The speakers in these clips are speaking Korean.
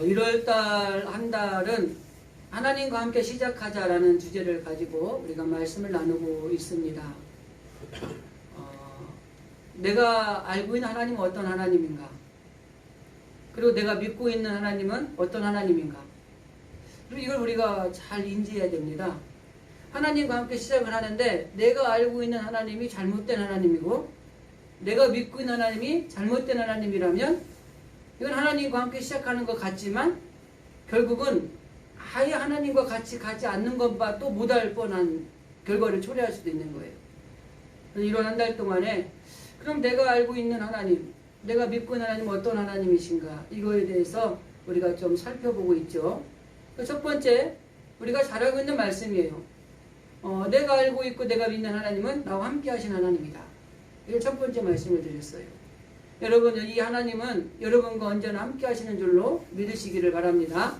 1월달 한 달은 하나님과 함께 시작하자라는 주제를 가지고 우리가 말씀을 나누고 있습니다. 내가 알고 있는 하나님은 어떤 하나님인가? 그리고 내가 믿고 있는 하나님은 어떤 하나님인가? 그리고 이걸 우리가 잘 인지해야 됩니다. 하나님과 함께 시작을 하는데 내가 알고 있는 하나님이 잘못된 하나님이고 내가 믿고 있는 하나님이 잘못된 하나님이라면 이건 하나님과 함께 시작하는 것 같지만 결국은 아예 하나님과 같이 가지 않는 것과 또 못할 뻔한 결과를 초래할 수도 있는 거예요. 이런 한 달 동안에 그럼 내가 알고 있는 하나님, 내가 믿고 있는 하나님은 어떤 하나님이신가 이거에 대해서 우리가 좀 살펴보고 있죠. 첫 번째 우리가 잘 알고 있는 말씀이에요. 내가 알고 있고 내가 믿는 하나님은 나와 함께 하신 하나님이다. 이게 첫 번째 말씀을 드렸어요. 여러분 이 하나님은 여러분과 언제나 함께 하시는 줄로 믿으시기를 바랍니다.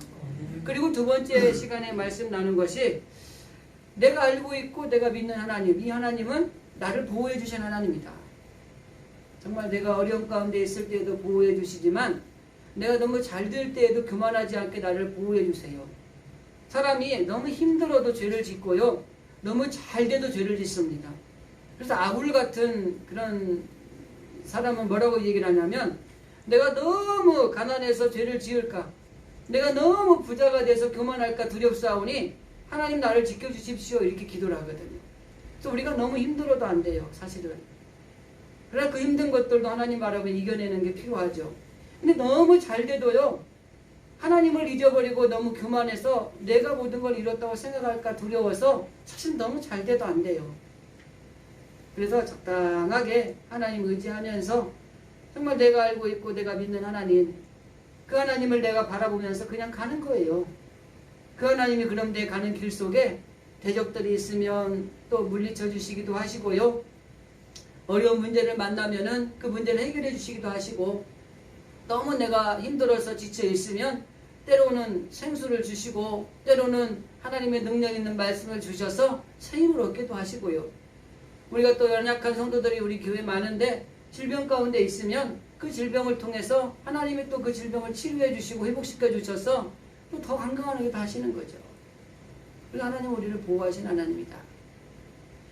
그리고 두 번째 시간에 말씀 나눈 것이 내가 알고 있고 내가 믿는 하나님, 이 하나님은 나를 보호해 주신 하나님이다. 정말 내가 어려운 가운데 있을 때에도 보호해 주시지만 내가 너무 잘 될 때에도 교만하지 않게 나를 보호해 주세요. 사람이 너무 힘들어도 죄를 짓고요. 너무 잘 돼도 죄를 짓습니다. 그래서 아굴 같은 그런 사람은 뭐라고 얘기를 하냐면 내가 너무 가난해서 죄를 지을까? 내가 너무 부자가 돼서 교만할까 두렵사오니 하나님 나를 지켜주십시오 이렇게 기도를 하거든요. 그래서 우리가 너무 힘들어도 안 돼요. 사실은. 그러나 그 힘든 것들도 하나님 바라보면 이겨내는 게 필요하죠. 근데 너무 잘 돼도요. 하나님을 잊어버리고 너무 교만해서 내가 모든 걸 잃었다고 생각할까 두려워서 사실 너무 잘 돼도 안 돼요. 그래서 적당하게 하나님 의지하면서 정말 내가 알고 있고 내가 믿는 하나님, 그 하나님을 내가 바라보면서 그냥 가는 거예요. 그 하나님이 그런 데 가는 길 속에 대적들이 있으면 또 물리쳐 주시기도 하시고요. 어려운 문제를 만나면은 그 문제를 해결해 주시기도 하시고 너무 내가 힘들어서 지쳐 있으면 때로는 생수를 주시고 때로는 하나님의 능력 있는 말씀을 주셔서 새 힘을 얻기도 하시고요. 우리가 또 연약한 성도들이 우리 교회에 많은데 질병 가운데 있으면 그 질병을 통해서 하나님이 또 그 질병을 치료해 주시고 회복시켜 주셔서 또 더 건강하게 하시는 거죠. 그리고 하나님 우리를 보호하신 하나님이다.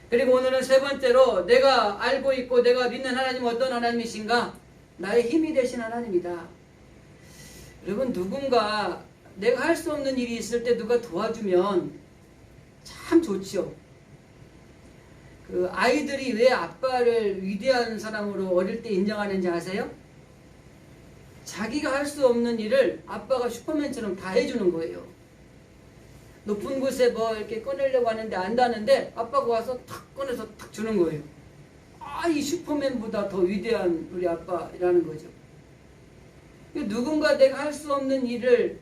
그리고 오늘은 세 번째로 내가 알고 있고 내가 믿는 하나님은 어떤 하나님이신가? 나의 힘이 되신 하나님이다. 여러분 누군가 내가 할 수 없는 일이 있을 때 누가 도와주면 참 좋죠. 그 아이들이 왜 아빠를 위대한 사람으로 어릴 때 인정하는지 아세요? 자기가 할 수 없는 일을 아빠가 슈퍼맨처럼 다 해주는 거예요. 높은 곳에 뭐 이렇게 꺼내려고 하는데 안 닿는데 아빠가 와서 탁 꺼내서 탁 주는 거예요. 이 슈퍼맨보다 더 위대한 우리 아빠라는 거죠. 누군가 내가 할 수 없는 일을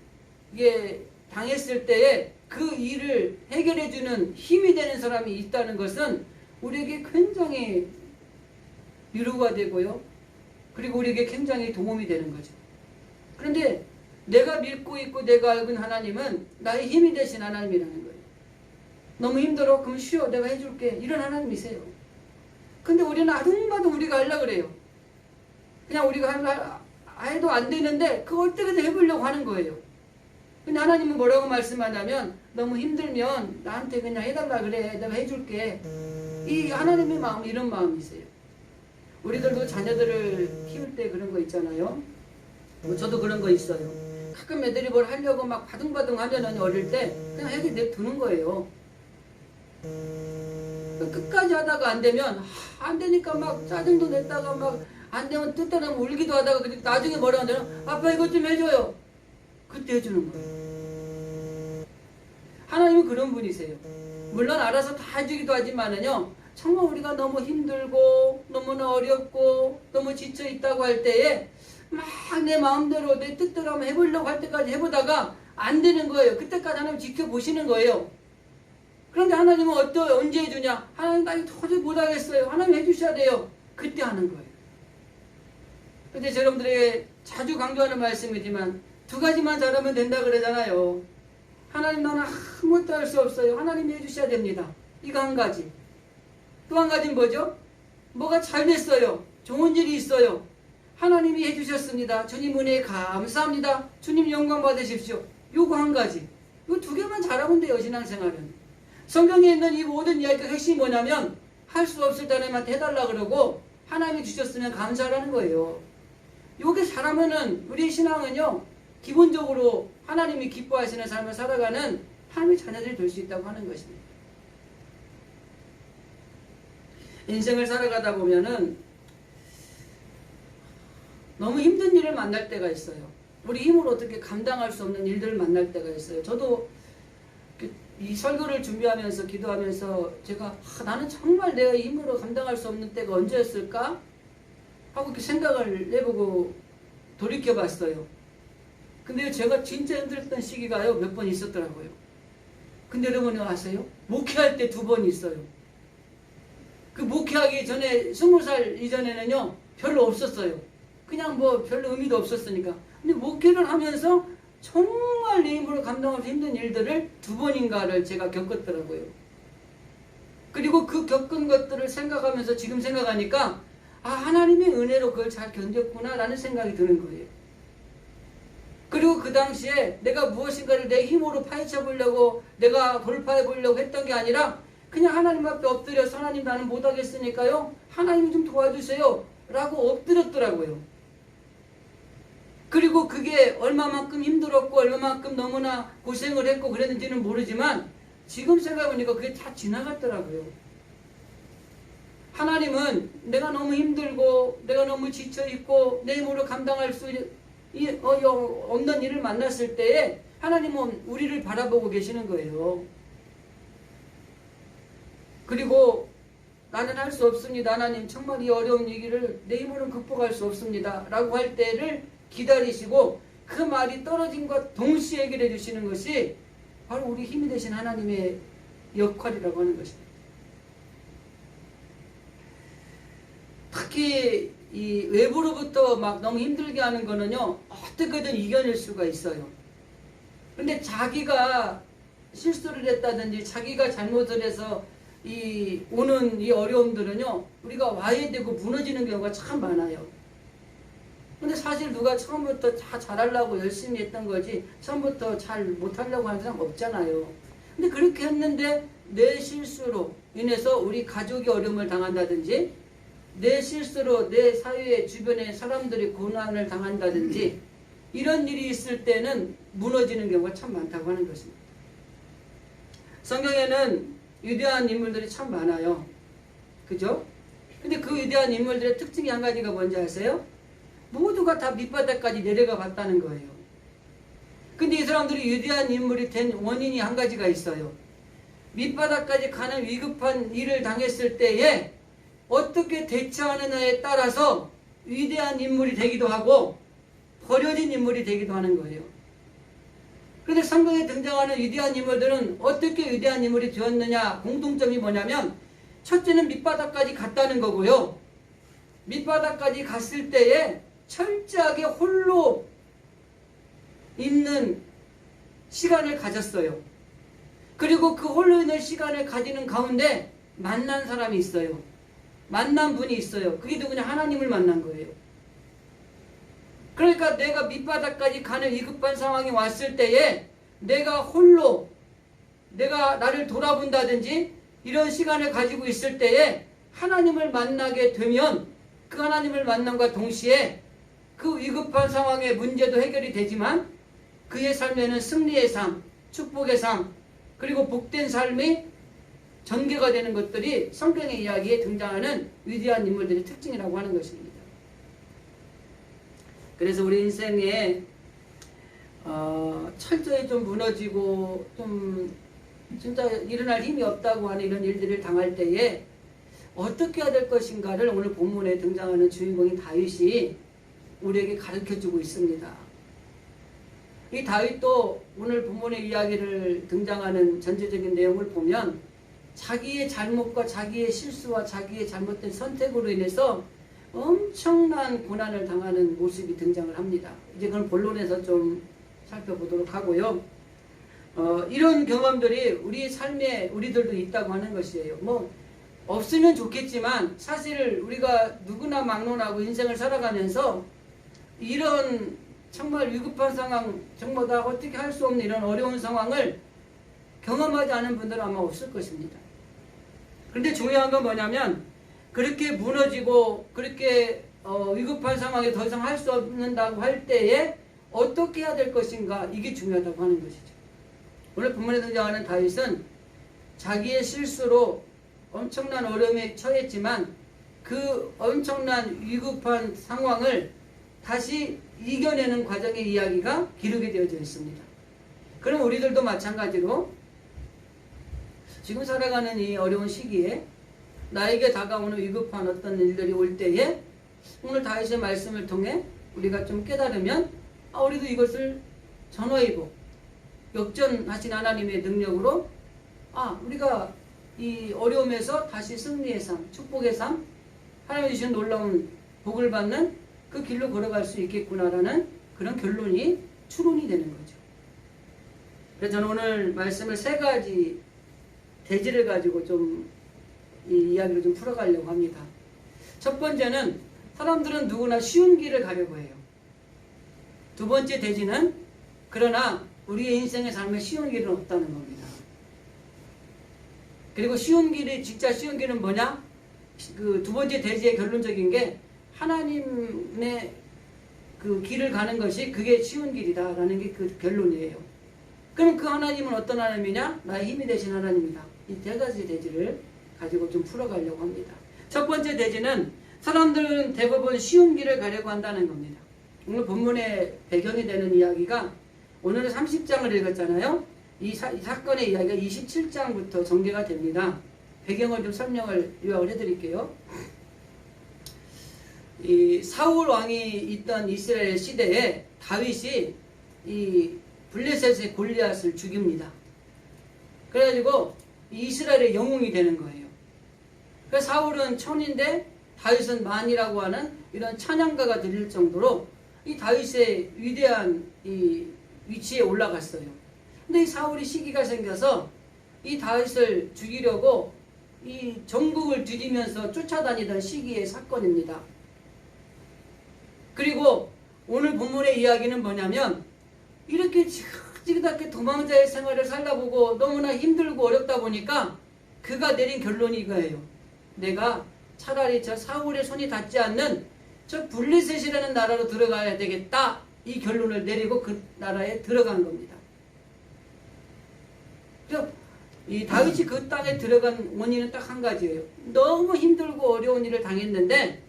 이게 당했을 때에 그 일을 해결해주는 힘이 되는 사람이 있다는 것은 우리에게 굉장히 위로가 되고요. 그리고 우리에게 굉장히 도움이 되는 거죠. 그런데 내가 믿고 있고 내가 알고 있는 하나님은 나의 힘이 되신 하나님이라는 거예요. 너무 힘들어? 그럼 쉬어. 내가 해줄게. 이런 하나님이세요. 근데 우리는 아둥바둥 우리가 하려고 그래요. 그냥 우리가 해도 안 되는데 그걸 어떻게든 해보려고 하는 거예요. 근데 하나님은 뭐라고 말씀하냐면 너무 힘들면 나한테 그냥 해달라 그래. 내가 해줄게. 이 하나님의 마음은 이런 마음이세요. 우리들도 자녀들을 키울 때 그런 거 있잖아요. 저도 그런 거 있어요. 가끔 애들이 뭘 하려고 막 바둥바둥 하면은 어릴 때 그냥 애들이 내두는 거예요. 끝까지 하다가 안 되면 안 되니까 막 짜증도 냈다가 막 안 되면 뜻대로 울기도 하다가 나중에 뭐라 하냐면 아빠 이것 좀 해줘요. 그때 해주는 거예요. 하나님은 그런 분이세요. 물론 알아서 다 해주기도 하지만은요 정말 우리가 너무 힘들고 너무나 어렵고 너무 지쳐 있다고 할 때에 막 내 마음대로 내 뜻대로 한번 해보려고 할 때까지 해보다가 안 되는 거예요. 그때까지 하나님 지켜보시는 거예요. 그런데 하나님은 언제 해주냐? 하나님 나 이거 도저히 못하겠어요. 하나님 해주셔야 돼요. 그때 하는 거예요. 근데 여러분들에게 자주 강조하는 말씀이지만 두 가지만 잘하면 된다 그러잖아요. 하나님 나는 아무것도 할 수 없어요. 하나님이 해주셔야 됩니다. 이거 한 가지. 또 한 가지는 뭐죠? 뭐가 잘 됐어요. 좋은 일이 있어요. 하나님이 해주셨습니다. 주님 은혜에 감사합니다. 주님 영광 받으십시오. 요거 한 가지. 요 두 개만 잘하면 돼요, 신앙생활은. 성경에 있는 이 모든 이야기의 핵심이 뭐냐면 할 수 없을 때 하나님한테 해달라 그러고 하나님이 주셨으면 감사하라는 거예요. 요게 잘하면은 우리 신앙은요, 기본적으로 하나님이 기뻐하시는 삶을 살아가는 하나님의 자녀들이 될 수 있다고 하는 것입니다. 인생을 살아가다 보면은 너무 힘든 일을 만날 때가 있어요. 우리 힘으로 어떻게 감당할 수 없는 일들을 만날 때가 있어요. 저도 이 설교를 준비하면서 기도하면서 제가 나는 정말 내가 힘으로 감당할 수 없는 때가 언제였을까? 하고 이렇게 생각을 해보고 돌이켜봤어요. 근데 제가 진짜 힘들었던 시기가요, 몇 번 있었더라고요. 근데 여러분이 아세요? 목회할 때 2번 있어요. 그 목회하기 전에 20살 이전에는요, 별로 없었어요. 그냥 뭐 별로 의미도 없었으니까. 근데 목회를 하면서 정말 내 힘으로 감당하기 힘든 일들을 2번인가를 제가 겪었더라고요. 그리고 그 겪은 것들을 생각하면서 지금 생각하니까 하나님의 은혜로 그걸 잘 견뎠구나 라는 생각이 드는 거예요. 그리고 그 당시에 내가 무엇인가를 내 힘으로 파헤쳐 보려고 내가 돌파해 보려고 했던 게 아니라 그냥 하나님 앞에 엎드려서 하나님 나는 못하겠으니까요, 하나님 좀 도와주세요 라고 엎드렸더라고요. 그리고 그게 얼마만큼 힘들었고 얼마만큼 너무나 고생을 했고 그랬는지는 모르지만 지금 생각해보니까 그게 다 지나갔더라고요. 하나님은 내가 너무 힘들고 내가 너무 지쳐있고 내 힘으로 감당할 수 없는 일을 만났을 때에 하나님은 우리를 바라보고 계시는 거예요. 그리고 나는 할 수 없습니다. 하나님 정말 이 어려운 얘기를 내 힘으로는 극복할 수 없습니다 라고 할 때를 기다리시고 그 말이 떨어진과 동시에 해결해 주시는 것이 바로 우리 힘이 되신 하나님의 역할이라고 하는 것입니다. 특히 이 외부로부터 막 너무 힘들게 하는 거는요, 어떻게든 이겨낼 수가 있어요. 근데 자기가 실수를 했다든지 자기가 잘못을 해서 오는 이 어려움들은요, 우리가 와야 되고 무너지는 경우가 참 많아요. 근데 사실 누가 처음부터 다 잘하려고 열심히 했던 거지 처음부터 잘 못하려고 하는 사람 없잖아요. 근데 그렇게 했는데 내 실수로 인해서 우리 가족이 어려움을 당한다든지 내 실수로 내 사회의 주변의 사람들이 고난을 당한다든지 이런 일이 있을 때는 무너지는 경우가 참 많다고 하는 것입니다. 성경에는 위대한 인물들이 참 많아요. 그죠? 근데 그 위대한 인물들의 특징이 한 가지가 뭔지 아세요? 모두가 다 밑바닥까지 내려가 봤다는 거예요. 근데 이 사람들이 위대한 인물이 된 원인이 한 가지가 있어요. 밑바닥까지 가는 위급한 일을 당했을 때에 어떻게 대처하느냐에 따라서 위대한 인물이 되기도 하고 버려진 인물이 되기도 하는 거예요. 그런데 성경에 등장하는 위대한 인물들은 어떻게 위대한 인물이 되었느냐, 공통점이 뭐냐면 첫째는 밑바닥까지 갔다는 거고요. 밑바닥까지 갔을 때에 철저하게 홀로 있는 시간을 가졌어요. 그리고 그 홀로 있는 시간을 가지는 가운데 만난 사람이 있어요. 만난 분이 있어요. 그게 누구냐? 하나님을 만난 거예요. 그러니까 내가 밑바닥까지 가는 위급한 상황이 왔을 때에 내가 홀로 내가 나를 돌아본다든지 이런 시간을 가지고 있을 때에 하나님을 만나게 되면 그 하나님을 만남과 동시에 그 위급한 상황의 문제도 해결이 되지만 그의 삶에는 승리의 삶, 축복의 삶, 그리고 복된 삶이 전개가 되는 것들이 성경의 이야기에 등장하는 위대한 인물들의 특징이라고 하는 것입니다. 그래서 우리 인생에 철저히 좀 무너지고 좀 진짜 일어날 힘이 없다고 하는 이런 일들을 당할 때에 어떻게 해야 될 것인가를 오늘 본문에 등장하는 주인공인 다윗이 우리에게 가르쳐주고 있습니다. 이 다윗도 오늘 본문의 이야기를 등장하는 전체적인 내용을 보면 자기의 잘못과 자기의 실수와 자기의 잘못된 선택으로 인해서 엄청난 고난을 당하는 모습이 등장을 합니다. 이제 그건 본론에서 좀 살펴보도록 하고요. 이런 경험들이 우리 삶에 우리들도 있다고 하는 것이에요. 없으면 좋겠지만 사실 우리가 누구나 막론하고 인생을 살아가면서 이런 정말 위급한 상황, 정말 다 어떻게 할 수 없는 이런 어려운 상황을 경험하지 않은 분들은 아마 없을 것입니다. 그런데 중요한 건 뭐냐면 그렇게 무너지고 그렇게 위급한 상황에 더 이상 할 수 없는다고 할 때에 어떻게 해야 될 것인가, 이게 중요하다고 하는 것이죠. 오늘 본문에 등장하는 다윗은 자기의 실수로 엄청난 어려움에 처했지만 그 엄청난 위급한 상황을 다시 이겨내는 과정의 이야기가 기록이 되어져 있습니다. 그럼 우리들도 마찬가지로 지금 살아가는 이 어려운 시기에 나에게 다가오는 위급한 어떤 일들이 올 때에 오늘 다윗의 말씀을 통해 우리가 좀 깨달으면 우리도 이것을 전화위복, 역전하신 하나님의 능력으로 우리가 이 어려움에서 다시 승리의 삶, 축복의 삶, 하나님 주신 놀라운 복을 받는 그 길로 걸어갈 수 있겠구나라는 그런 결론이 추론이 되는 거죠. 그래서 저는 오늘 말씀을 세 가지 대지를 가지고 좀 이 이야기를 좀 풀어가려고 합니다. 첫 번째는 사람들은 누구나 쉬운 길을 가려고 해요. 두 번째 대지는 그러나 우리의 인생의 삶에 쉬운 길은 없다는 겁니다. 그리고 쉬운 길이, 진짜 쉬운 길은 뭐냐? 그 두 번째 대지의 결론적인 게 하나님의 그 길을 가는 것이 그게 쉬운 길이다라는 게 그 결론이에요. 그럼 그 하나님은 어떤 하나님이냐? 나의 힘이 되신 하나님이다. 이 세 가지 대지를 가지고 좀 풀어가려고 합니다. 첫 번째 대지는 사람들은 대부분 쉬운 길을 가려고 한다는 겁니다. 오늘 본문의 배경이 되는 이야기가 오늘은 30장을 읽었잖아요. 이 사건의 이야기가 27장부터 전개가 됩니다. 배경을 좀 설명을 요약을 해드릴게요. 이 사울 왕이 있던 이스라엘 시대에 다윗이 이 블레셋의 골리앗을 죽입니다. 그래가지고 이스라엘의 영웅이 되는 거예요. 그래서 사울은 천인데 다윗은 만이라고 하는 이런 찬양가가 들릴 정도로 이 다윗의 위대한 이 위치에 올라갔어요. 근데 이 사울이 시기가 생겨서 이 다윗을 죽이려고 이 전국을 뒤지면서 쫓아다니던 시기의 사건입니다. 그리고 오늘 본문의 이야기는 뭐냐면 이렇게 지긋지긋하게 도망자의 생활을 살다보고 너무나 힘들고 어렵다 보니까 그가 내린 결론이 이거예요. 내가 차라리 저 사울의 손이 닿지 않는 저 블레셋이라는 나라로 들어가야 되겠다. 이 결론을 내리고 그 나라에 들어간 겁니다. 이 다윗이 그 땅에 들어간 원인은 딱 한 가지예요. 너무 힘들고 어려운 일을 당했는데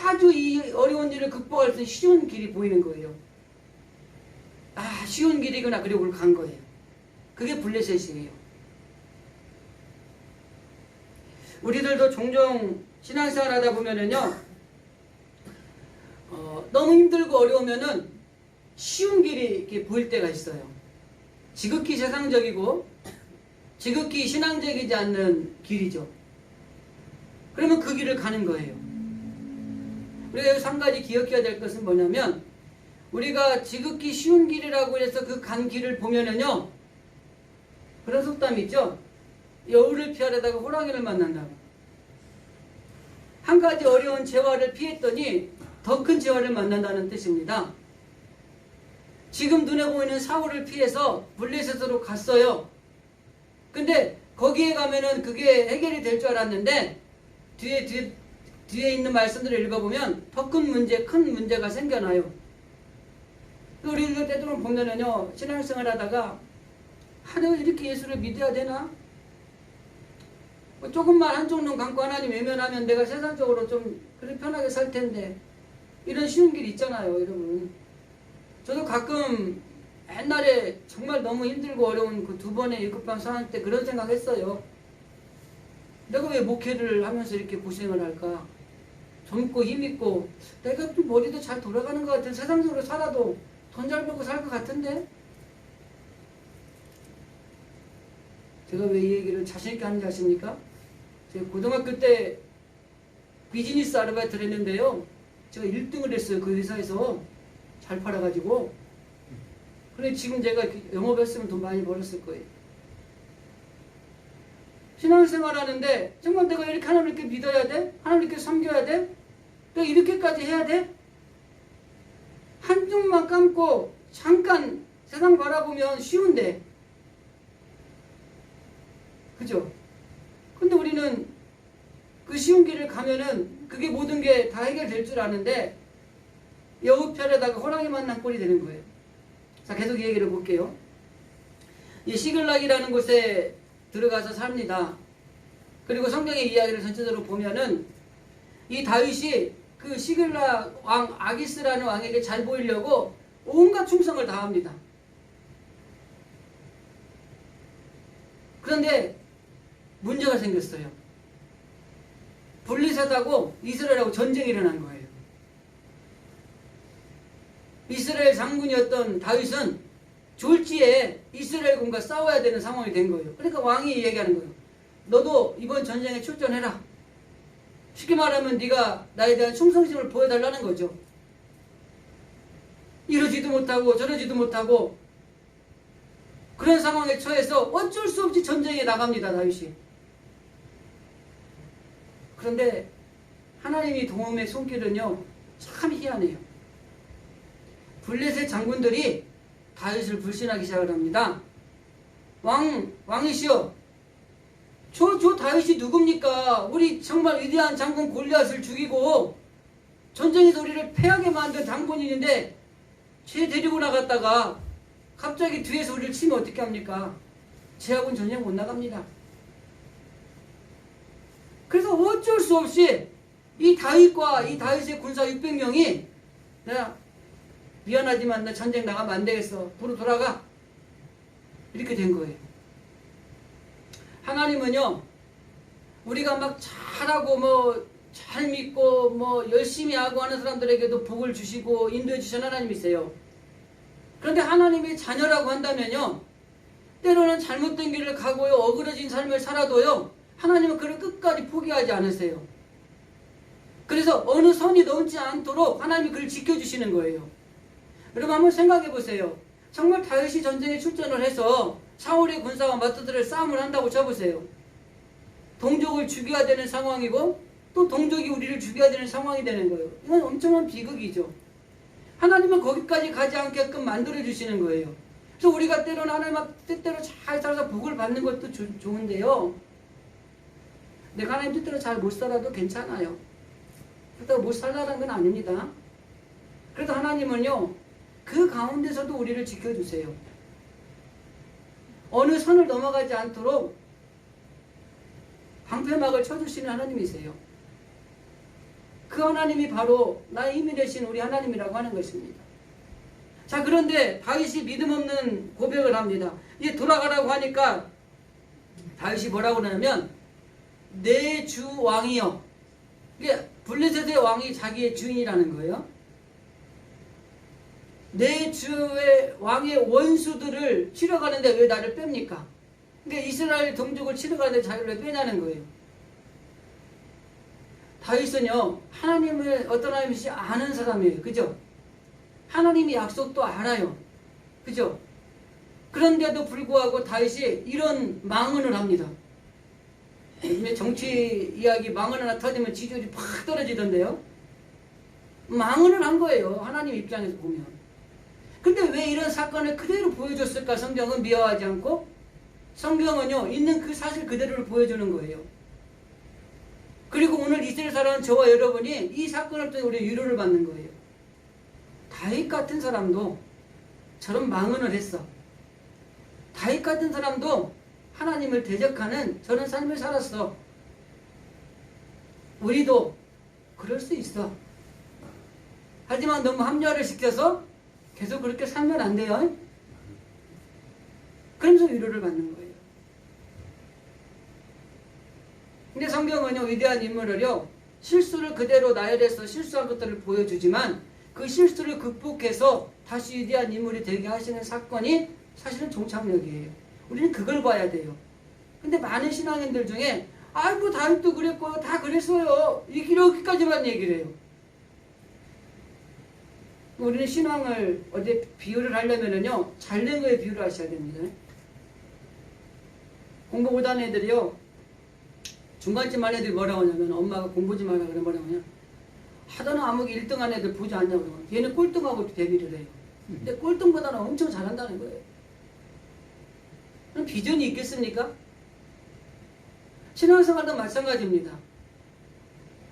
아주 이 어려운 일을 극복할 수 있는 쉬운 길이 보이는 거예요. 쉬운 길이구나. 그리고 그걸 간 거예요. 그게 블레셋이에요. 우리들도 종종 신앙생활 하다 보면은요, 너무 힘들고 어려우면은 쉬운 길이 이렇게 보일 때가 있어요. 지극히 세상적이고 지극히 신앙적이지 않는 길이죠. 그러면 그 길을 가는 거예요. 우리가 여기서 한 가지 기억해야 될 것은 뭐냐면 우리가 지극히 쉬운 길이라고 해서 그 간 길을 보면은요, 그런 속담이 있죠. 여우를 피하려다가 호랑이를 만난다고. 한 가지 어려운 재화를 피했더니 더 큰 재화를 만난다는 뜻입니다. 지금 눈에 보이는 사울을 피해서 블레셋으로 갔어요. 근데 거기에 가면은 그게 해결이 될 줄 알았는데 뒤에 있는 말씀들을 읽어보면 더 큰 문제가 생겨나요. 우리들 때도는 보면은요, 신앙생활 하다가 내가 이렇게 예수를 믿어야 되나? 조금만 한쪽 눈 감고 하나님 외면하면 내가 세상적으로 좀 그렇게 편하게 살 텐데, 이런 쉬운 길 있잖아요, 여러분. 저도 가끔 옛날에 정말 너무 힘들고 어려운 그 두 번의 위급한 상황 때 그런 생각했어요. 내가 왜 목회를 하면서 이렇게 고생을 할까? 젊고 힘있고 내가 좀 머리도 잘 돌아가는 것 같은, 세상적으로 살아도 돈 잘 벌고 살 것 같은데, 제가 왜 이 얘기를 자신있게 하는지 아십니까? 제가 고등학교 때 비즈니스 아르바이트를 했는데요, 제가 1등을 했어요. 그 회사에서 잘 팔아가지고. 근데 지금 제가 영업했으면 돈 많이 벌었을 거예요. 신앙생활 하는데 정말 내가 이렇게 하나님 이렇게 믿어야 돼? 하나님 이렇게 섬겨야 돼? 내가 이렇게까지 해야 돼? 한쪽만 감고 잠깐 세상 바라보면 쉬운데, 그죠? 근데 우리는 그 쉬운 길을 가면은 그게 모든 게 다 해결될 줄 아는데 여우편에다가 호랑이 만난 꼴이 되는 거예요. 자, 계속 이 얘기를 볼게요. 이 시글락이라는 곳에 들어가서 삽니다. 그리고 성경의 이야기를 전체적으로 보면은 이 다윗이 그 시글락 왕 아기스라는 왕에게 잘 보이려고 온갖 충성을 다합니다. 그런데 문제가 생겼어요. 블리셋하고 이스라엘하고 전쟁이 일어난 거예요. 이스라엘 장군이었던 다윗은 졸지에 이스라엘군과 싸워야 되는 상황이 된 거예요. 그러니까 왕이 얘기하는 거예요. 너도 이번 전쟁에 출전해라. 쉽게 말하면 네가 나에 대한 충성심을 보여달라는 거죠. 이러지도 못하고 저러지도 못하고 그런 상황에 처해서 어쩔 수 없이 전쟁에 나갑니다. 다윗이. 그런데 하나님이 도움의 손길은요 참 희한해요. 블레셋 장군들이 다윗을 불신하기 시작을 합니다. 왕이시여, 저 다윗이 누굽니까? 우리 정말 위대한 장군 골리앗을 죽이고 전쟁에서 우리를 패하게 만든 장군인데 쟤 데리고 나갔다가 갑자기 뒤에서 우리를 치면 어떻게 합니까? 쟤하고는 전쟁 못 나갑니다. 그래서 어쩔 수 없이 이 다윗과 이 다윗의 군사 600명이 내가 미안하지만 나 전쟁 나가면 안 되겠어. 도로 돌아가. 이렇게 된 거예요. 하나님은요, 우리가 막 잘하고 뭐 잘 믿고 뭐 열심히 하고 하는 사람들에게도 복을 주시고 인도해 주신 하나님이세요. 그런데 하나님의 자녀라고 한다면요, 때로는 잘못된 길을 가고요, 어그러진 삶을 살아도요, 하나님은 그를 끝까지 포기하지 않으세요. 그래서 어느 선이 넘지 않도록 하나님이 그를 지켜주시는 거예요. 여러분 한번 생각해 보세요. 정말 다윗이 전쟁에 출전을 해서 사울의 군사와 맞서들 싸움을 한다고 쳐보세요. 동족을 죽여야 되는 상황이고 또 동족이 우리를 죽여야 되는 상황이 되는 거예요. 이건 엄청난 비극이죠. 하나님은 거기까지 가지 않게끔 만들어주시는 거예요. 그래서 우리가 때로는 하나님 뜻대로 잘 살아서 복을 받는 것도 좋은데요, 내가 하나님 뜻대로 잘 못 살아도 괜찮아요. 그렇다고 못 살라는 건 아닙니다. 그래도 하나님은요, 그 가운데서도 우리를 지켜주세요. 어느 선을 넘어가지 않도록 방패막을 쳐주시는 하나님이세요. 그 하나님이 바로 나의 힘이 되신 우리 하나님이라고 하는 것입니다. 자, 그런데 다윗이 믿음 없는 고백을 합니다. 이제 돌아가라고 하니까 다윗이 뭐라고 그러냐면 내 주 왕이여. 이게 블레셋의 왕이 자기의 주인이라는 거예요. 내 주의 왕의 원수들을 치러 가는데 왜 나를 뺍니까? 그러니까 이스라엘 동족을 치러 가는데 자기를 왜 빼냐는 거예요. 다윗은요, 하나님을 어떤 하나님인지 아는 사람이에요. 그죠? 하나님의 약속도 알아요. 그죠? 그런데도 불구하고 다윗이 이런 망언을 합니다. 요즘에 정치 이야기 망언 하나 터지면 지지율이 팍 떨어지던데요. 망언을 한 거예요. 하나님 입장에서 보면. 근데 왜 이런 사건을 그대로 보여줬을까? 성경은 미워하지 않고 성경은요, 있는 그 사실 그대로를 보여주는 거예요. 그리고 오늘 이스라엘 사람은 저와 여러분이 이 사건을 통해 우리 위로를 받는 거예요. 다윗 같은 사람도 저런 망언을 했어. 다윗 같은 사람도 하나님을 대적하는 저런 삶을 살았어. 우리도 그럴 수 있어. 하지만 너무 합리화를 시켜서 계속 그렇게 살면 안 돼요. 그러면서 위로를 받는 거예요. 근데 성경은요, 위대한 인물을요, 실수를 그대로 나열해서 실수한 것들을 보여주지만 그 실수를 극복해서 다시 위대한 인물이 되게 하시는 사건이 사실은 종착역이에요. 우리는 그걸 봐야 돼요. 근데 많은 신앙인들 중에 아이고 다윗도 그랬고 다 그랬어요, 이렇게까지만 얘기를 해요. 우리는 신앙을 어디 비유를 하려면은요, 잘된 거에 비유를 하셔야 됩니다. 공부 못하는 애들이요, 중간쯤 한 애들이 뭐라고 하냐면 엄마가 공부 좀 하라 그래 뭐라고 하냐. 하던 과목에 1등 한 애들 보지 않냐고 그러면 얘는 꼴등하고 대비를 해요. 근데 꼴등보다는 엄청 잘한다는 거예요. 그럼 비전이 있겠습니까? 신앙생활도 마찬가지입니다.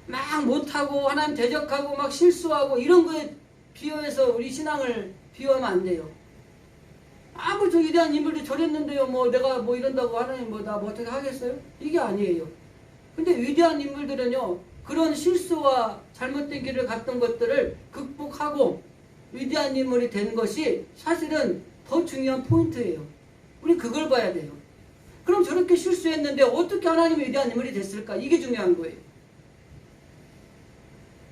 막 못하고 하나님 대적하고 막 실수하고 이런 거에 비유해서 우리 신앙을 비유하면 안 돼요. 아무 저 위대한 인물도 저랬는데요. 뭐 내가 뭐 이런다고 하나님 뭐 나 뭐 어떻게 하겠어요? 이게 아니에요. 근데 위대한 인물들은요. 그런 실수와 잘못된 길을 갔던 것들을 극복하고 위대한 인물이 된 것이 사실은 더 중요한 포인트예요. 우리 그걸 봐야 돼요. 그럼 저렇게 실수했는데 어떻게 하나님의 위대한 인물이 됐을까? 이게 중요한 거예요.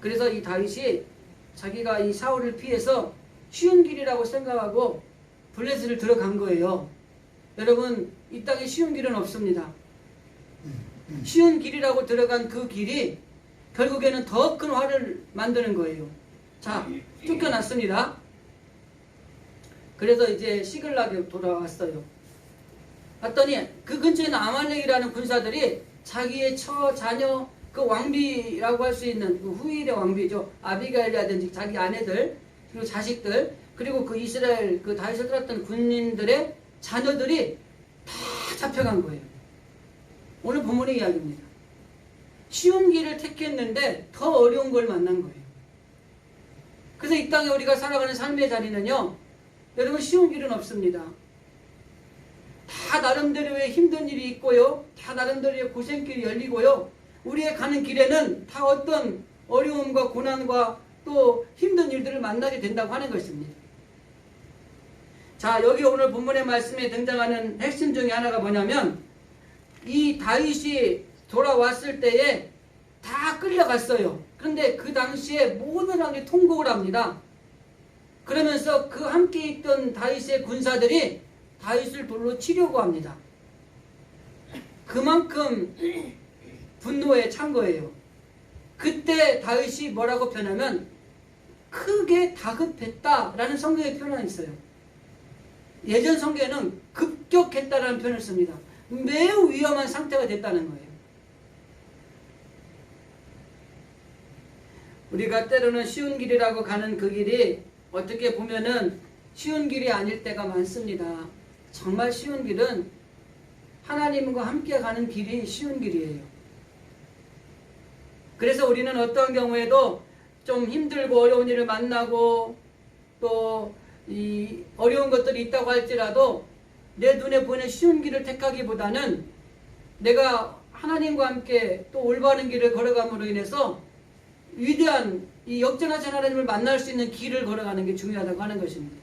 그래서 이 다윗이 자기가 이 사울을 피해서 쉬운 길이라고 생각하고 블레셋을 들어간 거예요. 여러분, 이 땅에 쉬운 길은 없습니다. 쉬운 길이라고 들어간 그 길이 결국에는 더 큰 화를 만드는 거예요. 자, 쫓겨났습니다. 그래서 이제 시글락에 돌아왔어요. 봤더니 그 근처에 있는 아말렉이라는 군사들이 자기의 자녀 그 왕비라고 할 수 있는 그 후일의 왕비죠. 아비가일이라든지 자기 아내들 그리고 자식들 그리고 그 이스라엘 그 다윗을 따랐던 군인들의 자녀들이 다 잡혀간 거예요. 오늘 본문의 이야기입니다. 쉬운 길을 택했는데 더 어려운 걸 만난 거예요. 그래서 이 땅에 우리가 살아가는 삶의 자리는요. 여러분 쉬운 길은 없습니다. 다 나름대로의 힘든 일이 있고요. 다 나름대로의 고생길이 열리고요. 우리의 가는 길에는 다 어떤 어려움과 고난과 또 힘든 일들을 만나게 된다고 하는 것입니다. 자, 여기 오늘 본문의 말씀에 등장하는 핵심 중에 하나가 뭐냐면 이 다윗이 돌아왔을 때에 다 끌려갔어요. 그런데 그 당시에 모든 왕이 통곡을 합니다. 그러면서 그 함께 있던 다윗의 군사들이 다윗을 돌로 치려고 합니다. 그만큼 분노에 찬 거예요. 그때 다윗이 뭐라고 표현하면 크게 다급했다라는 성경의 표현이 있어요. 예전 성경에는 급격했다라는 표현을 씁니다. 매우 위험한 상태가 됐다는 거예요. 우리가 때로는 쉬운 길이라고 가는 그 길이 어떻게 보면은 쉬운 길이 아닐 때가 많습니다. 정말 쉬운 길은 하나님과 함께 가는 길이 쉬운 길이에요. 그래서 우리는 어떤 경우에도 좀 힘들고 어려운 일을 만나고 또 이 어려운 것들이 있다고 할지라도 내 눈에 보이는 쉬운 길을 택하기보다는 내가 하나님과 함께 또 올바른 길을 걸어감으로 인해서 위대한 이 역전하신 하나님을 만날 수 있는 길을 걸어가는 게 중요하다고 하는 것입니다.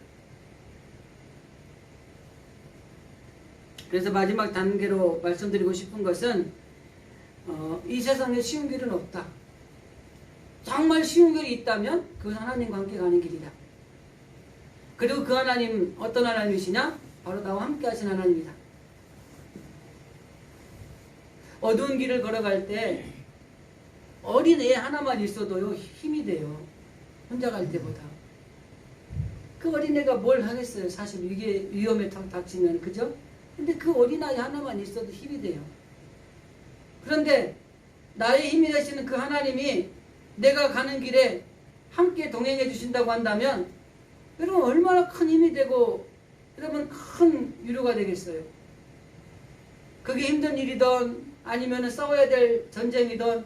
그래서 마지막 단계로 말씀드리고 싶은 것은 이 세상에 쉬운 길은 없다. 정말 쉬운 길이 있다면 그건 하나님과 함께 가는 길이다. 그리고 그 하나님 어떤 하나님이시냐? 바로 나와 함께 하신 하나님이다. 어두운 길을 걸어갈 때 어린 애 하나만 있어도요 힘이 돼요. 혼자 갈 때보다. 그 어린애가 뭘 하겠어요. 사실 이게 위험에 닥치면. 그죠? 근데 그 어린아이 하나만 있어도 힘이 돼요. 그런데 나의 힘이 되시는 그 하나님이 내가 가는 길에 함께 동행해 주신다고 한다면 여러분 얼마나 큰 힘이 되고 여러분 큰 위로가 되겠어요. 그게 힘든 일이든 아니면 싸워야 될 전쟁이든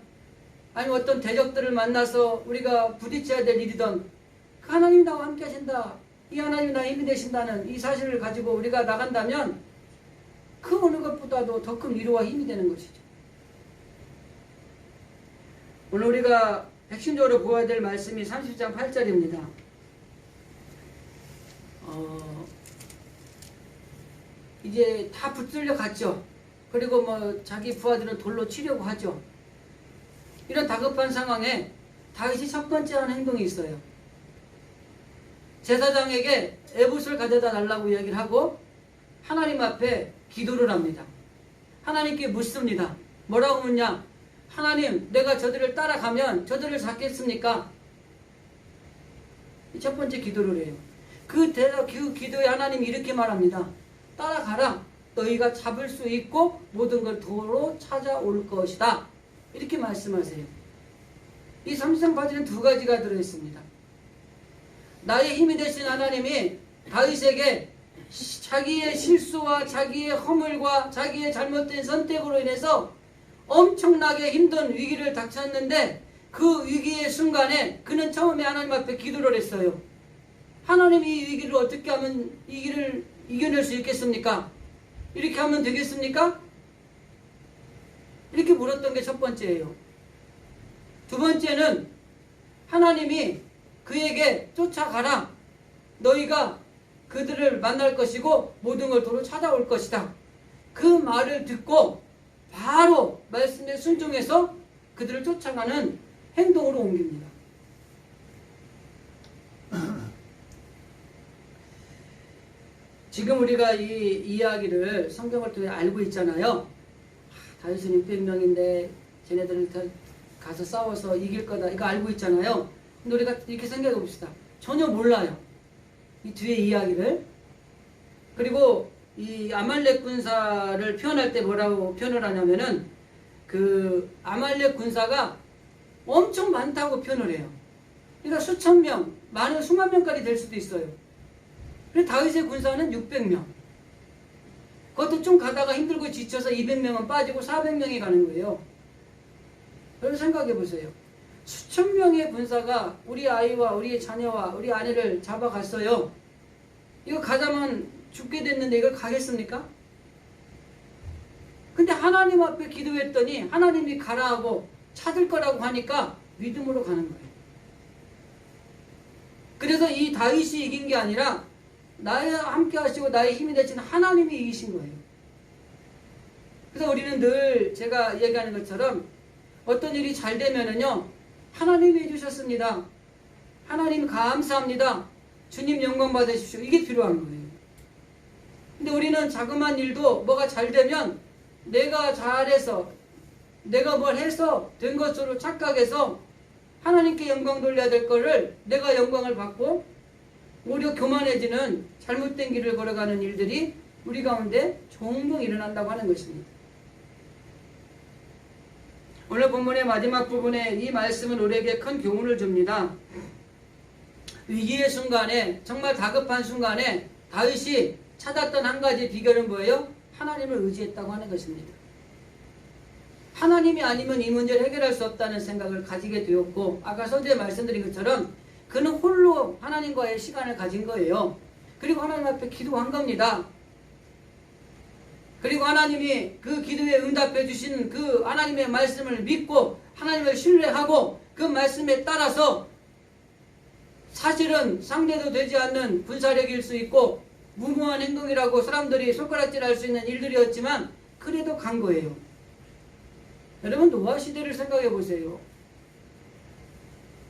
아니면 어떤 대적들을 만나서 우리가 부딪혀야 될 일이든 그 하나님이 나와 함께 하신다. 이 하나님이 나의 힘이 되신다는 이 사실을 가지고 우리가 나간다면 그 어느 것보다도 더 큰 위로와 힘이 되는 것이죠. 오늘 우리가 핵심적으로 보아야 될 말씀이 30장 8절입니다. 이제 다 붙들려 갔죠. 그리고 뭐 자기 부하들은 돌로 치려고 하죠. 이런 다급한 상황에 다윗이 첫 번째 하는 행동이 있어요. 제사장에게 에봇을 가져다 달라고 이야기를 하고 하나님 앞에 기도를 합니다. 하나님께 묻습니다. 뭐라고 묻냐? 하나님, 내가 저들을 따라가면 저들을 잡겠습니까? 첫 번째 기도를 해요. 그 기도에 하나님이 이렇게 말합니다. 따라가라. 너희가 잡을 수 있고 모든 걸 도로 찾아올 것이다. 이렇게 말씀하세요. 이 삼시성 바지는 두 가지가 들어있습니다. 나의 힘이 되신 하나님이 다윗에게 자기의 실수와 자기의 허물과 자기의 잘못된 선택으로 인해서 엄청나게 힘든 위기를 닥쳤는데 그 위기의 순간에 그는 처음에 하나님 앞에 기도를 했어요. 하나님이 이 위기를 어떻게 하면 위기를 이겨낼 수 있겠습니까? 이렇게 하면 되겠습니까? 이렇게 물었던 게 첫 번째예요. 두 번째는 하나님이 그에게 쫓아가라. 너희가 그들을 만날 것이고 모든 걸 도로 찾아올 것이다. 그 말을 듣고 바로 말씀에 순종해서 그들을 쫓아가는 행동으로 옮깁니다. 지금 우리가 이 이야기를 성경을 통해 알고 있잖아요. 다윗은 600명인데 쟤네들을 가서 싸워서 이길 거다. 이거 알고 있잖아요. 근데 우리가 이렇게 생각해 봅시다. 전혀 몰라요. 이 뒤에 이야기를. 그리고 이 아말렉 군사를 표현할 때 뭐라고 표현을 하냐면은 그 아말렉 군사가 엄청 많다고 표현을 해요. 그러니까 수천 명, 많은 수만 명까지 될 수도 있어요. 그래서 다윗의 군사는 600명. 그것도 좀 가다가 힘들고 지쳐서 200명은 빠지고 400명이 가는 거예요. 여러분 생각해 보세요. 수천 명의 군사가 우리 아이와 우리 자녀와 우리 아내를 잡아갔어요. 이거 가자면 죽게 됐는데 이걸 가겠습니까? 근데 하나님 앞에 기도했더니 하나님이 가라 하고 찾을 거라고 하니까 믿음으로 가는 거예요. 그래서 이 다윗이 이긴 게 아니라 나와 함께 하시고 나의 힘이 되신 하나님이 이기신 거예요. 그래서 우리는 늘 제가 얘기하는 것처럼 어떤 일이 잘 되면은요, 하나님이 해주셨습니다. 하나님 감사합니다. 주님 영광 받으십시오. 이게 필요한 거예요. 근데 우리는 자그마한 일도 뭐가 잘 되면 내가 잘해서 내가 뭘 해서 된 것으로 착각해서 하나님께 영광 돌려야 될 거를 내가 영광을 받고 오히려 교만해지는 잘못된 길을 걸어가는 일들이 우리 가운데 종종 일어난다고 하는 것입니다. 오늘 본문의 마지막 부분에 이 말씀은 우리에게 큰 교훈을 줍니다. 위기의 순간에 정말 다급한 순간에 다윗이 찾았던 한 가지 비결은 뭐예요? 하나님을 의지했다고 하는 것입니다. 하나님이 아니면 이 문제를 해결할 수 없다는 생각을 가지게 되었고 아까 서두에 말씀드린 것처럼 그는 홀로 하나님과의 시간을 가진 거예요. 그리고 하나님 앞에 기도한 겁니다. 그리고 하나님이 그 기도에 응답해 주신 그 하나님의 말씀을 믿고 하나님을 신뢰하고 그 말씀에 따라서 사실은 상대도 되지 않는 군사력일 수 있고 무모한 행동이라고 사람들이 손가락질할 수 있는 일들이었지만 그래도 간 거예요. 여러분 노아 시대를 생각해 보세요.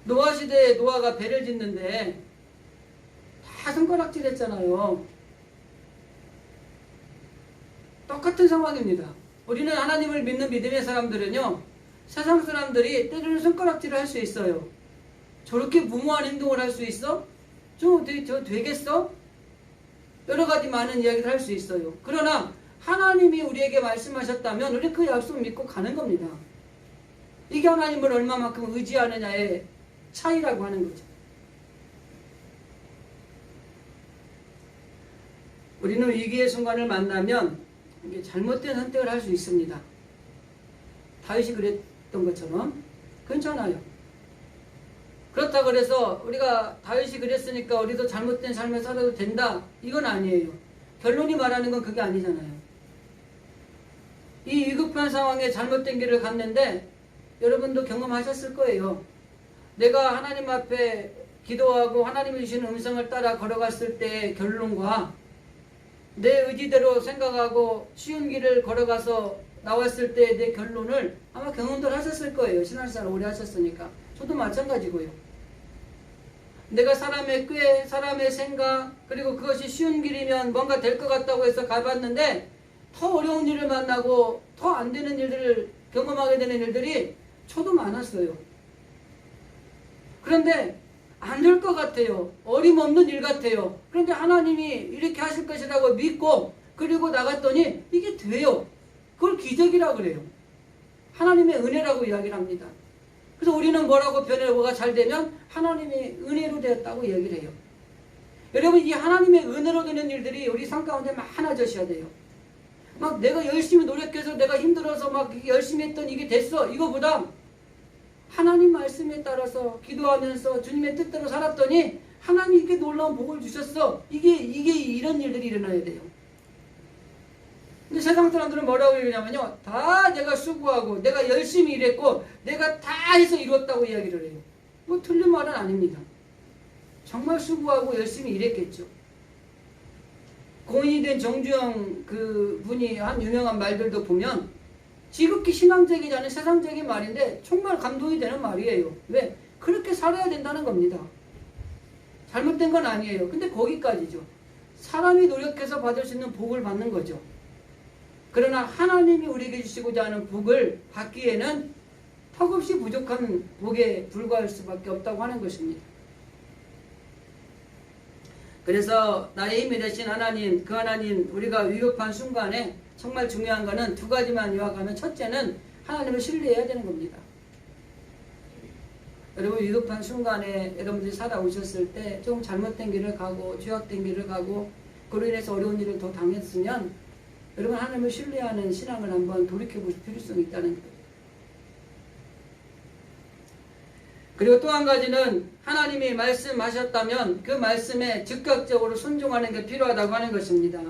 노아 시대에 노아가 배를 짓는데 다 손가락질 했잖아요. 똑같은 상황입니다. 우리는 하나님을 믿는 믿음의 사람들은요, 세상 사람들이 때로는 손가락질을 할 수 있어요. 저렇게 무모한 행동을 할 수 있어? 저 되겠어? 여러 가지 많은 이야기를 할 수 있어요. 그러나 하나님이 우리에게 말씀하셨다면 우리 그 약속 믿고 가는 겁니다. 이게 하나님을 얼마만큼 의지하느냐의 차이라고 하는 거죠. 우리는 위기의 순간을 만나면 이게 잘못된 선택을 할 수 있습니다. 다윗이 그랬던 것처럼 괜찮아요. 그렇다고 그래서 우리가 다윗이 그랬으니까 우리도 잘못된 삶을 살아도 된다, 이건 아니에요. 결론이 말하는 건 그게 아니잖아요. 이 위급한 상황에 잘못된 길을 갔는데 여러분도 경험하셨을 거예요. 내가 하나님 앞에 기도하고 하나님이 주시는 음성을 따라 걸어갔을 때의 결론과 내 의지대로 생각하고 쉬운 길을 걸어가서 나왔을 때의 내 결론을 아마 경험들 하셨을 거예요. 신앙생활 오래 하셨으니까. 저도 마찬가지고요. 내가 사람의 꾀, 사람의 생각, 그리고 그것이 쉬운 길이면 뭔가 될 것 같다고 해서 가봤는데 더 어려운 일을 만나고 더 안 되는 일들을 경험하게 되는 일들이 저도 많았어요. 그런데 안 될 것 같아요. 어림없는 일 같아요. 그런데 하나님이 이렇게 하실 것이라고 믿고 그리고 나갔더니 이게 돼요. 그걸 기적이라고 그래요. 하나님의 은혜라고 이야기를 합니다. 그래서 우리는 뭐라고 변화가 잘 되면 하나님의 은혜로 되었다고 얘기를 해요. 여러분, 이 하나님의 은혜로 되는 일들이 우리 삶 가운데 많아져야 돼요. 막 내가 열심히 노력해서 내가 힘들어서 막 열심히 했던 이게 됐어. 이거보다 하나님 말씀에 따라서 기도하면서 주님의 뜻대로 살았더니 하나님이 이렇게 놀라운 복을 주셨어. 이게 이런 일들이 일어나야 돼요. 근데 세상 사람들은 뭐라고 얘기하냐면요, 다 내가 수고하고 내가 열심히 일했고 내가 다 해서 이뤘다고 이야기를 해요. 뭐 틀린 말은 아닙니다. 정말 수고하고 열심히 일했겠죠. 공인이 된 정주영 그 분이 한 유명한 말들도 보면 지극히 신앙적이지 않은 세상적인 말인데 정말 감동이 되는 말이에요. 왜? 그렇게 살아야 된다는 겁니다. 잘못된 건 아니에요. 근데 거기까지죠. 사람이 노력해서 받을 수 있는 복을 받는 거죠. 그러나 하나님이 우리에게 주시고자 하는 복을 받기에는 턱없이 부족한 복에 불과할 수밖에 없다고 하는 것입니다. 그래서 나의 힘이 되신 하나님, 그 하나님, 우리가 위급한 순간에 정말 중요한 것은 두 가지만 요약하면, 첫째는 하나님을 신뢰해야 되는 겁니다. 여러분, 위급한 순간에 여러분들이 살아오셨을 때 좀 잘못된 길을 가고 죄악된 길을 가고 그로 인해서 어려운 일을 더 당했으면 여러분, 하나님을 신뢰하는 신앙을 한번 돌이켜보실 필요성이 있다는 거예요. 그리고 또 한 가지는 하나님이 말씀하셨다면 그 말씀에 즉각적으로 순종하는 게 필요하다고 하는 것입니다.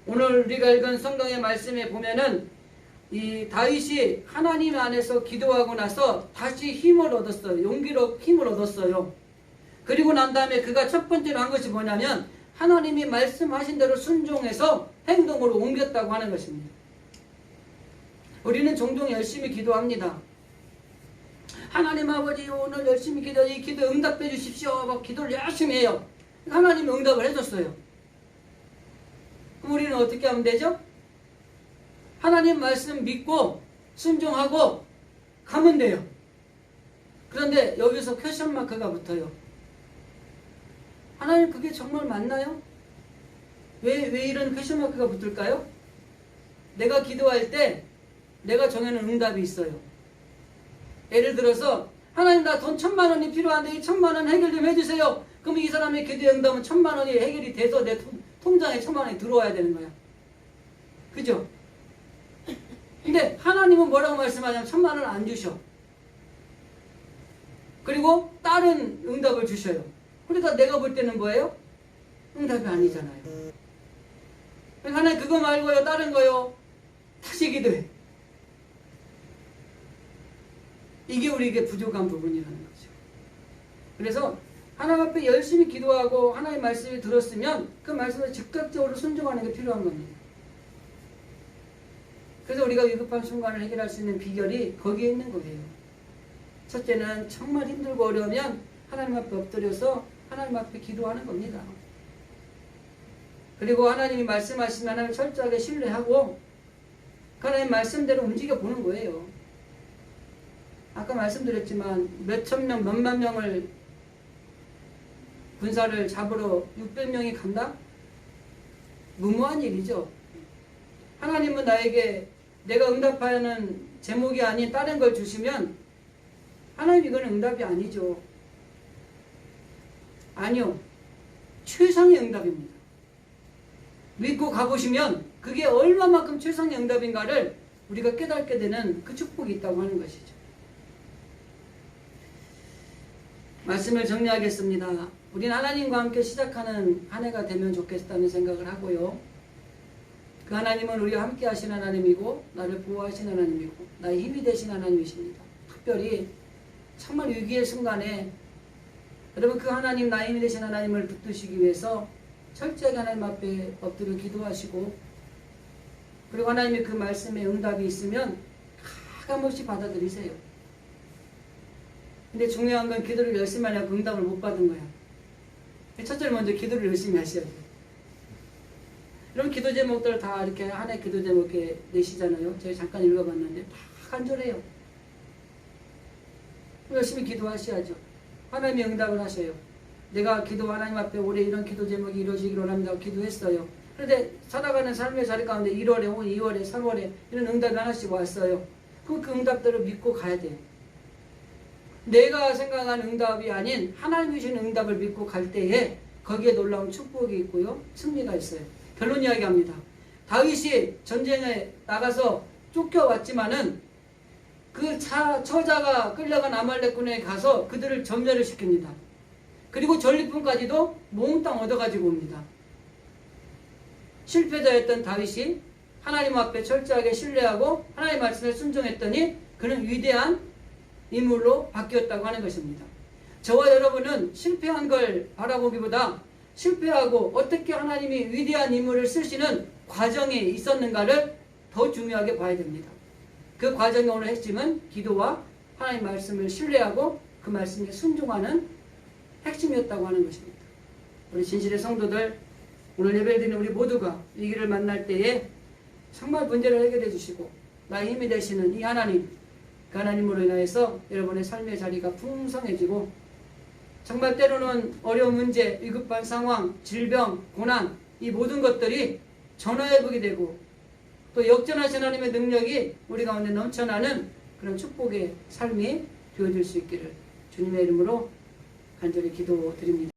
오늘 우리가 읽은 성경의 말씀에 보면은 이 다윗이 하나님 안에서 기도하고 나서 다시 힘을 얻었어요. 용기로 힘을 얻었어요. 그리고 난 다음에 그가 첫 번째로 한 것이 뭐냐면 하나님이 말씀하신 대로 순종해서 행동으로 옮겼다고 하는 것입니다. 우리는 종종 열심히 기도합니다. 하나님 아버지, 오늘 열심히 이 기도 응답해 주십시오. 막 기도를 열심히 해요. 하나님이 응답을 해줬어요. 그럼 우리는 어떻게 하면 되죠? 하나님 말씀 믿고 순종하고 가면 돼요. 그런데 여기서 퀘션 마크가 붙어요. 하나님, 그게 정말 맞나요? 왜 이런 퀘션 마크가 붙을까요? 내가 기도할 때 내가 정해놓은 응답이 있어요. 예를 들어서 하나님, 나 돈 1,000만 원이 필요한데 이 1,000만 원 해결 좀 해주세요. 그럼 이 사람의 기도에 응답은 1,000만 원이 해결이 돼서 내 통장에 1,000만 원이 들어와야 되는 거야. 그죠? 근데 하나님은 뭐라고 말씀하냐면 1,000만 원을 안 주셔. 그리고 다른 응답을 주셔요. 그러니까 내가 볼 때는 뭐예요? 응답이 아니잖아요. 그러니까 하나님, 그거 말고요, 다른 거요, 다시 기도해. 이게 우리에게 부족한 부분이라는 거죠. 그래서 하나님 앞에 열심히 기도하고 하나님의 말씀을 들었으면 그 말씀을 즉각적으로 순종하는 게 필요한 겁니다. 그래서 우리가 위급한 순간을 해결할 수 있는 비결이 거기에 있는 거예요. 첫째는 정말 힘들고 어려우면 하나님 앞에 엎드려서 하나님 앞에 기도하는 겁니다. 그리고 하나님이 말씀하시면 하나님을 철저하게 신뢰하고 그 하나님 말씀대로 움직여 보는 거예요. 아까 말씀드렸지만 몇천 명, 몇만 명을 군사를 잡으러 600명이 간다? 무모한 일이죠. 하나님은 나에게 내가 응답하는 제목이 아닌 다른 걸 주시면 하나님, 이건 응답이 아니죠. 아니요. 최상의 응답입니다. 믿고 가보시면 그게 얼마만큼 최상의 응답인가를 우리가 깨닫게 되는 그 축복이 있다고 하는 것이죠. 말씀을 정리하겠습니다. 우리는 하나님과 함께 시작하는 한 해가 되면 좋겠다는 생각을 하고요. 그 하나님은 우리와 함께 하신 하나님이고 나를 보호하신 하나님이고 나의 힘이 되신 하나님이십니다. 특별히 정말 위기의 순간에 여러분, 그 하나님, 나의 힘이 되신 하나님을 붙드시기 위해서 철저하게 하나님 앞에 엎드려 기도하시고, 그리고 하나님의 그 말씀에 응답이 있으면 가감없이 받아들이세요. 근데 중요한 건 기도를 열심히 하려고 응답을 못 받은 거야. 첫째로 먼저 기도를 열심히 하셔야 돼요. 여러분, 기도 제목들 다 이렇게 한 해 기도 제목에 내시잖아요. 제가 잠깐 읽어봤는데 다 간절해요. 열심히 기도하셔야죠. 하나님이 응답을 하셔요. 내가 기도 하나님 앞에 올해 이런 기도 제목이 이루어지기를 원합니다. 기도했어요. 그런데 살아가는 삶의 자리 가운데 1월에 혹은 2월에 3월에 이런 응답이 하나씩 왔어요. 그럼 그 응답들을 믿고 가야 돼요. 내가 생각한 응답이 아닌 하나님이 주신 응답을 믿고 갈 때에 거기에 놀라운 축복이 있고요. 승리가 있어요. 결론 이야기합니다. 다윗이 전쟁에 나가서 쫓겨왔지만은 그 처자가 끌려간 아말렉군에 가서 그들을 전멸을 시킵니다. 그리고 전리품까지도 몽땅 얻어가지고 옵니다. 실패자였던 다윗이 하나님 앞에 철저하게 신뢰하고 하나님의 말씀에 순종했더니 그는 위대한 인물로 바뀌었다고 하는 것입니다. 저와 여러분은 실패한 걸 바라보기보다 실패하고 어떻게 하나님이 위대한 인물을 쓰시는 과정에 있었는가를 더 중요하게 봐야 됩니다. 그 과정의 오늘 핵심은 기도와 하나님 말씀을 신뢰하고 그 말씀에 순종하는 핵심이었다고 하는 것입니다. 우리 진실의 성도들, 오늘 예배를 드리는 우리 모두가 위기를 만날 때에 정말 문제를 해결해 주시고 나의 힘이 되시는 이 하나님, 그 하나님으로 인하여서 여러분의 삶의 자리가 풍성해지고 정말 때로는 어려운 문제, 위급한 상황, 질병, 고난 이 모든 것들이 전화해보게 되고 또 역전하신 하나님의 능력이 우리 가운데 넘쳐나는 그런 축복의 삶이 되어질 수 있기를 주님의 이름으로 간절히 기도드립니다.